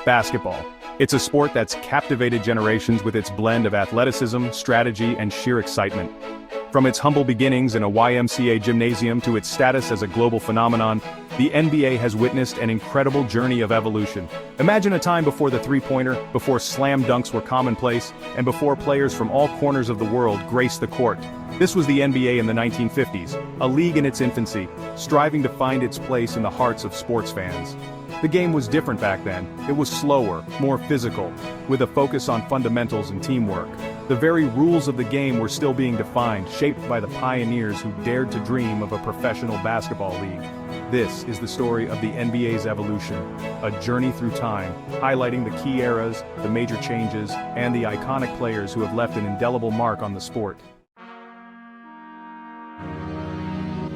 Basketball. It's a sport that's captivated generations with its blend of athleticism, strategy, and sheer excitement. From its humble beginnings in a YMCA gymnasium to its status as a global phenomenon, the NBA has witnessed an incredible journey of evolution. Imagine a time before the three-pointer, before slam dunks were commonplace, and before players from all corners of the world graced the court. This was the NBA in the 1950s, a league in its infancy, striving to find its place in the hearts of sports fans. The game was different back then. It was slower, more physical, with a focus on fundamentals and teamwork. The very rules of the game were still being defined, shaped by the pioneers who dared to dream of a professional basketball league. This is the story of the NBA's evolution, a journey through time, highlighting the key eras, the major changes, and the iconic players who have left an indelible mark on the sport.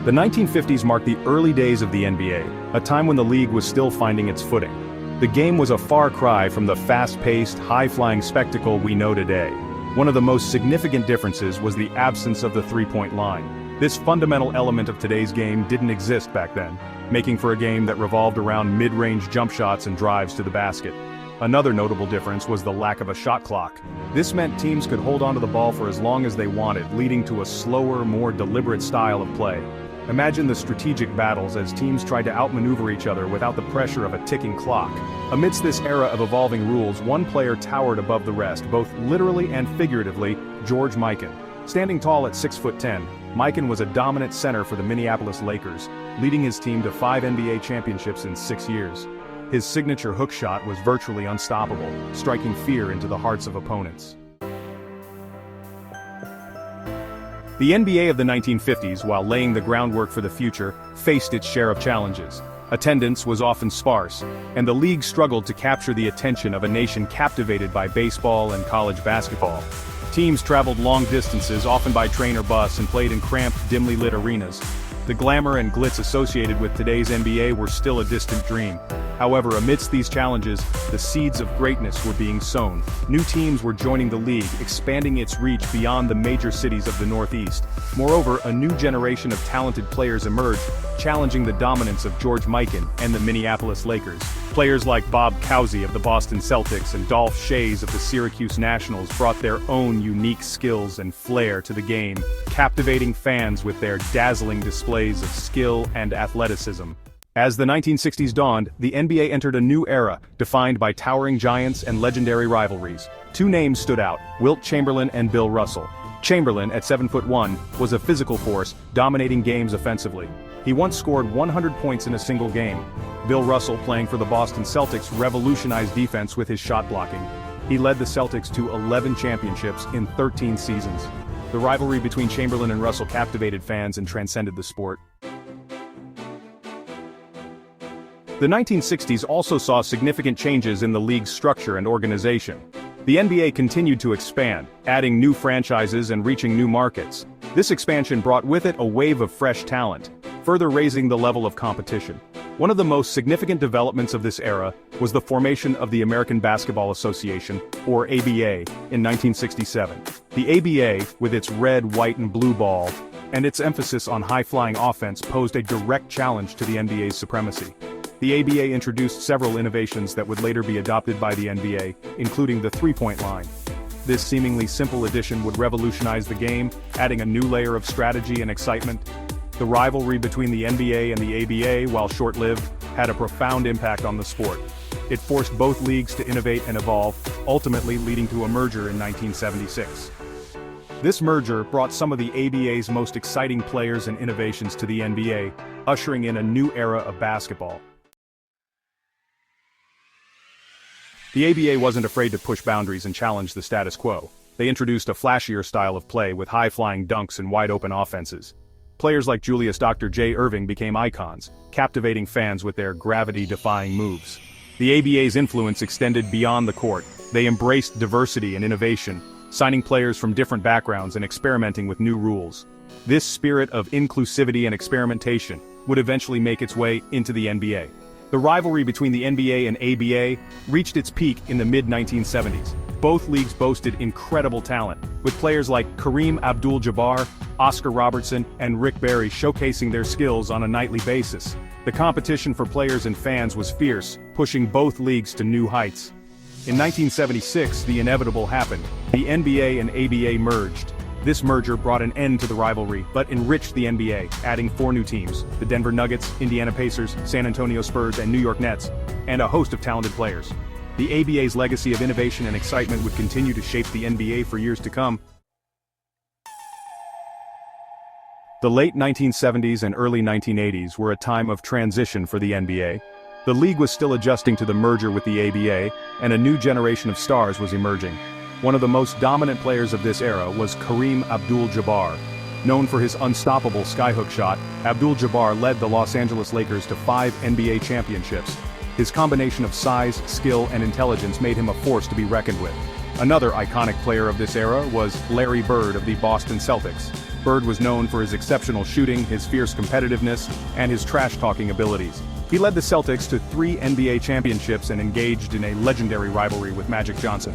The 1950s marked the early days of the NBA, a time when the league was still finding its footing. The game was a far cry from the fast-paced, high-flying spectacle we know today. One of the most significant differences was the absence of the three-point line. This fundamental element of today's game didn't exist back then, making for a game that revolved around mid-range jump shots and drives to the basket. Another notable difference was the lack of a shot clock. This meant teams could hold onto the ball for as long as they wanted, leading to a slower, more deliberate style of play. Imagine the strategic battles as teams tried to outmaneuver each other without the pressure of a ticking clock. Amidst this era of evolving rules, one player towered above the rest, both literally and figuratively: George Mikan. Standing tall at 6'10", Mikan was a dominant center for the Minneapolis Lakers, leading his team to 5 NBA championships in 6 years. His signature hook shot was virtually unstoppable, striking fear into the hearts of opponents. The NBA of the 1950s, while laying the groundwork for the future, faced its share of challenges. Attendance was often sparse, and the league struggled to capture the attention of a nation captivated by baseball and college basketball. Teams traveled long distances, often by train or bus, and played in cramped, dimly lit arenas. The glamour and glitz associated with today's NBA were still a distant dream. However, amidst these challenges, the seeds of greatness were being sown. New teams were joining the league, expanding its reach beyond the major cities of the Northeast. Moreover, a new generation of talented players emerged, challenging the dominance of George Mikan and the Minneapolis Lakers. Players like Bob Cousy of the Boston Celtics and Dolph Schayes of the Syracuse Nationals brought their own unique skills and flair to the game, captivating fans with their dazzling displays of skill and athleticism. As the 1960s dawned, the NBA entered a new era, defined by towering giants and legendary rivalries. Two names stood out: Wilt Chamberlain and Bill Russell. Chamberlain, at 7'1", was a physical force, dominating games offensively. He once scored 100 points in a single game. Bill Russell, playing for the Boston Celtics, revolutionized defense with his shot blocking. He led the Celtics to 11 championships in 13 seasons. The rivalry between Chamberlain and Russell captivated fans and transcended the sport. The 1960s also saw significant changes in the league's structure and organization. The NBA continued to expand, adding new franchises and reaching new markets. This expansion brought with it a wave of fresh talent, further raising the level of competition. One of the most significant developments of this era was the formation of the American Basketball Association, or ABA, in 1967. The ABA, with its red, white, and blue ball, and its emphasis on high-flying offense, posed a direct challenge to the NBA's supremacy. The ABA introduced several innovations that would later be adopted by the NBA, including the three-point line. This seemingly simple addition would revolutionize the game, adding a new layer of strategy and excitement. The rivalry between the NBA and the ABA, while short-lived, had a profound impact on the sport. It forced both leagues to innovate and evolve, ultimately leading to a merger in 1976. This merger brought some of the ABA's most exciting players and innovations to the NBA, ushering in a new era of basketball. The ABA wasn't afraid to push boundaries and challenge the status quo. They introduced a flashier style of play with high-flying dunks and wide-open offenses. Players like Julius Dr. J. Irving became icons, captivating fans with their gravity-defying moves. The ABA's influence extended beyond the court. They embraced diversity and innovation, signing players from different backgrounds and experimenting with new rules. This spirit of inclusivity and experimentation would eventually make its way into the NBA. The rivalry between the NBA and ABA reached its peak in the mid-1970s. Both leagues boasted incredible talent, with players like Kareem Abdul-Jabbar, Oscar Robertson, and Rick Barry showcasing their skills on a nightly basis. The competition for players and fans was fierce, pushing both leagues to new heights. In 1976, the inevitable happened. The NBA and ABA merged. This merger brought an end to the rivalry, but enriched the NBA, adding 4 new teams: the Denver Nuggets, Indiana Pacers, San Antonio Spurs, and New York Nets, and a host of talented players. The ABA's legacy of innovation and excitement would continue to shape the NBA for years to come. The late 1970s and early 1980s were a time of transition for the NBA. The league was still adjusting to the merger with the ABA, and a new generation of stars was emerging. One of the most dominant players of this era was Kareem Abdul-Jabbar. Known for his unstoppable skyhook shot, Abdul-Jabbar led the Los Angeles Lakers to 5 NBA championships. His combination of size, skill, and intelligence made him a force to be reckoned with. Another iconic player of this era was Larry Bird of the Boston Celtics. Bird was known for his exceptional shooting, his fierce competitiveness, and his trash-talking abilities. He led the Celtics to 3 NBA championships and engaged in a legendary rivalry with Magic Johnson.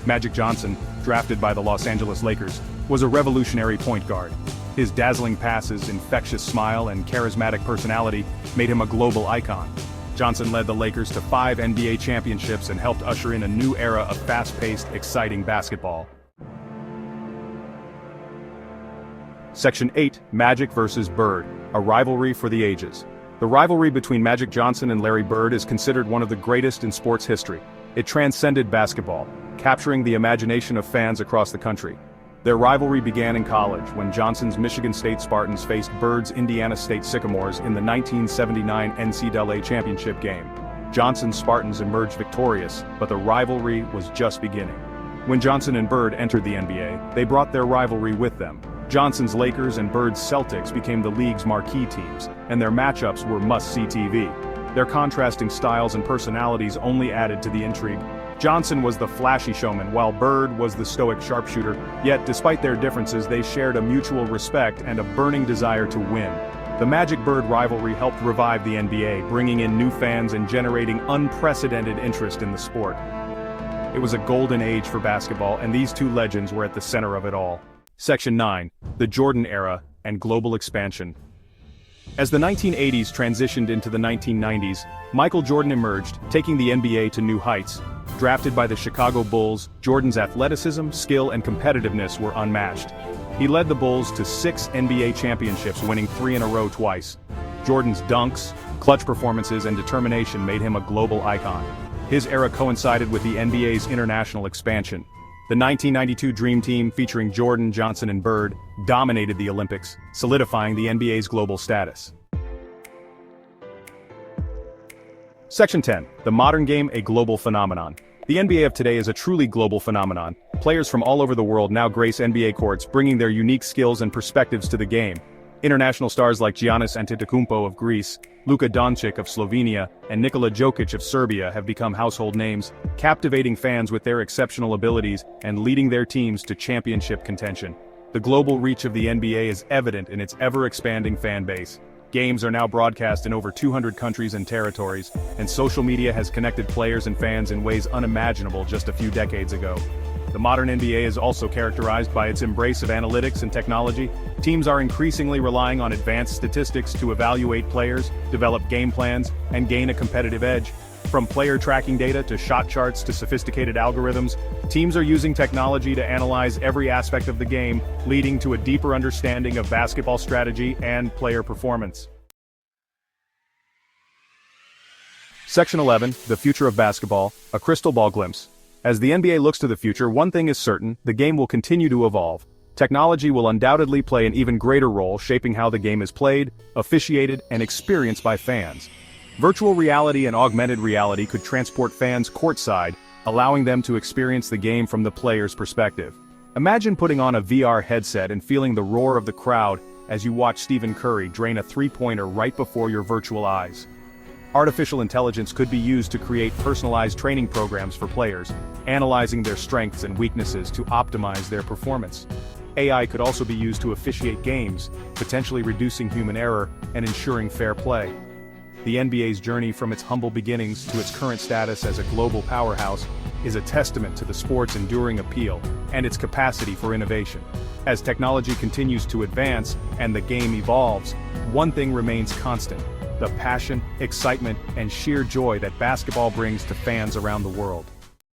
Magic Johnson, drafted by the Los Angeles Lakers, was a revolutionary point guard. His dazzling passes, infectious smile, and charismatic personality made him a global icon. Johnson led the Lakers to 5 NBA championships and helped usher in a new era of fast-paced, exciting basketball. Section 8, Magic vs. Bird, a rivalry for the ages. The rivalry between Magic Johnson and Larry Bird is considered one of the greatest in sports history. It transcended basketball, capturing the imagination of fans across the country. Their rivalry began in college when Johnson's Michigan State Spartans faced Bird's Indiana State Sycamores in the 1979 NCAA championship game. Johnson's Spartans emerged victorious, but the rivalry was just beginning. When Johnson and Bird entered the NBA, they brought their rivalry with them. Johnson's Lakers and Bird's Celtics became the league's marquee teams, and their matchups were must-see TV. Their contrasting styles and personalities only added to the intrigue. Johnson was the flashy showman, while Bird was the stoic sharpshooter, yet despite their differences they shared a mutual respect and a burning desire to win. The Magic-Bird rivalry helped revive the NBA, bringing in new fans and generating unprecedented interest in the sport. It was a golden age for basketball, and these two legends were at the center of it all. Section 9, the Jordan Era and Global Expansion. As the 1980s transitioned into the 1990s, Michael Jordan emerged, taking the NBA to new heights. Drafted by the Chicago Bulls, Jordan's athleticism, skill, and competitiveness were unmatched. He led the Bulls to 6 NBA championships, winning 3 in a row twice. Jordan's dunks, clutch performances, and determination made him a global icon. His era coincided with the NBA's international expansion. The 1992 Dream Team, featuring Jordan, Johnson, and Bird, dominated the Olympics, solidifying the NBA's global status. Section 10, the modern game, a global phenomenon. The NBA of today is a truly global phenomenon. Players from all over the world now grace NBA courts, bringing their unique skills and perspectives to the game. International stars like Giannis Antetokounmpo of Greece, Luka Doncic of Slovenia, and Nikola Jokic of Serbia have become household names, captivating fans with their exceptional abilities and leading their teams to championship contention. The global reach of the NBA is evident in its ever-expanding fan base. Games are now broadcast in over 200 countries and territories, and social media has connected players and fans in ways unimaginable just a few decades ago. The modern NBA is also characterized by its embrace of analytics and technology. Teams are increasingly relying on advanced statistics to evaluate players, develop game plans, and gain a competitive edge. From player tracking data to shot charts to sophisticated algorithms, teams are using technology to analyze every aspect of the game, leading to a deeper understanding of basketball strategy and player performance. Section 11, the future of basketball, a crystal ball glimpse. As the NBA looks to the future, one thing is certain: the game will continue to evolve. Technology will undoubtedly play an even greater role shaping how the game is played, officiated, and experienced by fans. Virtual reality and augmented reality could transport fans courtside, allowing them to experience the game from the player's perspective. Imagine putting on a VR headset and feeling the roar of the crowd as you watch Stephen Curry drain a three-pointer right before your virtual eyes. Artificial intelligence could be used to create personalized training programs for players, analyzing their strengths and weaknesses to optimize their performance. AI could also be used to officiate games, potentially reducing human error and ensuring fair play. The NBA's journey from its humble beginnings to its current status as a global powerhouse is a testament to the sport's enduring appeal and its capacity for innovation. As technology continues to advance and the game evolves, one thing remains constant: the passion, excitement, and sheer joy that basketball brings to fans around the world.